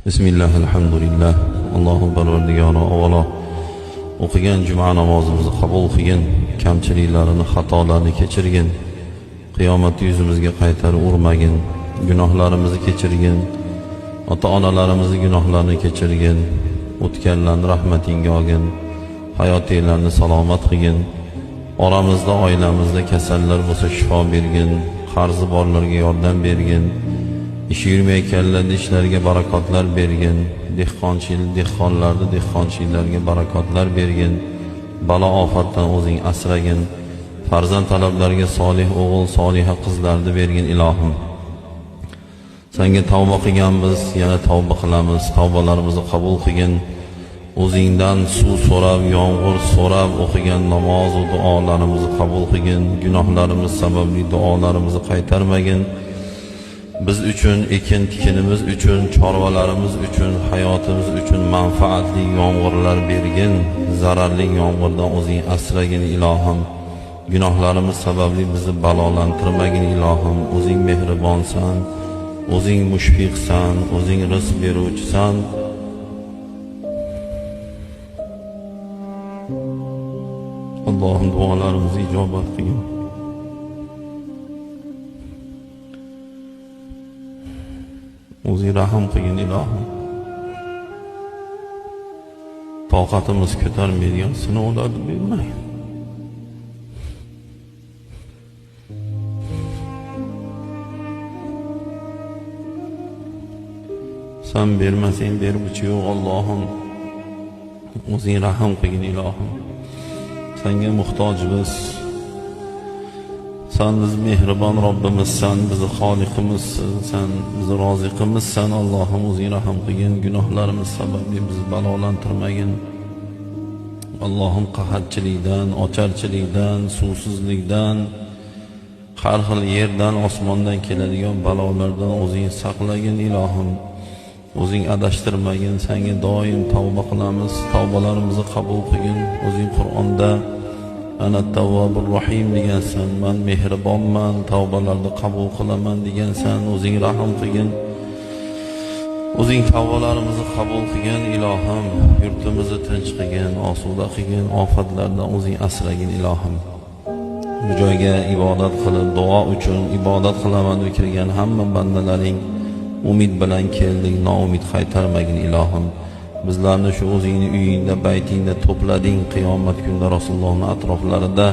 Bismillah, alhamdulillah. Allohu Parvardigori avvalo o'qigan juma namozimizni qabul qilgin, kamchiliklarini, xatolarni kechirgin, qiyomat yuzimizga qaytarib urmagin, gunohlarimizni kechirgin, ota-onalarimizni gunohlarini kechirgin, o'tganlarni rahmatingga olgin, hayotinglarni salomat qilgin, oramizda, oilamizda kasallar bo'lsa shifo bergin, qarzi borlarga yordam bergin, ish yurmayotganlarning ishlariga barakotlar bergin, dehqonchilarga barakotlar bergin, balo ofatdan o'zing asragin, farzand talablariga solih o'g'il, soliha qizlarni bergin ilohim. Senga tavba qilganmiz, yana tavba qilamiz, tavbalarimizni qabul qilgin. O'zingdan suv so'rab, yomg'ir so'rab o'qigan namoz va duolarimizni qabul qilgin. Gunohlarimiz sababli duolarimizni qaytarmagin. Biz uchun, ekin tikinimiz uchun, chorvalarimiz uchun, hayotimiz uchun manfaatli yomg'irlar bergin. Zararli yomg'irdan o'zing asragin ilohim. Gunohlarimiz sababli bizni balolantirmagin ilohim. O'zing mehribonsan, o'zing mushfiqsan, o'zing rizq beruvchisan. Allohim duolarimizni ijobat qilgin. O'zing rahim qilgin ilohim. Toqatimiz ko'tarmaydigan sinovlarni bermagin. Sen bermasang beruvchi yo'q Allohim. O'zing rahim qilgin ilohim. Senga muhtojmiz. Sen biz mehribon Robbimizsan, bizni xoliqimizsan, sen bizni roziqimizsan. Allohim o'zing rahim qilgin, gunohlarimiz sababli bizni balolantirmagin. Allohim qahatchilikdan, ocharchilikdan, suvsizlikdan, har xil yerdan, osmondan keladigan balolardan o'zing saqlagin ilohim. O'zing adashtirmagin, senga doim tavba qilamiz, tavbalarimizni qabul qilgin. O'zing Qur'onda ana tavvobur rohim degansan, men mehribonman, tavbalarni qabul qilaman degansan. O'zing rahim qilgin. O'zing tavbalarimizni qabul qilgin ilohim. Yurtimizni tinch qilgin, osuda qilgin, ofatlardan o'zing asragin ilohim. Bu joyga ibodat qilib, duo uchun ibodat qilaman deb kirgan hamma bandalaring umid bilan keldik, noumid qaytarmagin ilohim. Bizlarni shu o'zingning uyingda, baytingda to'plading, qiyomat kunida Rasulullohning atroflarida,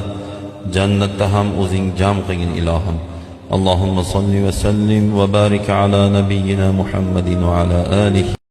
jannatda ham o'zing jam qilgin ilohim. Allohumma salli va sallim va barik ala nabiyyina Muhammadin va ala alihi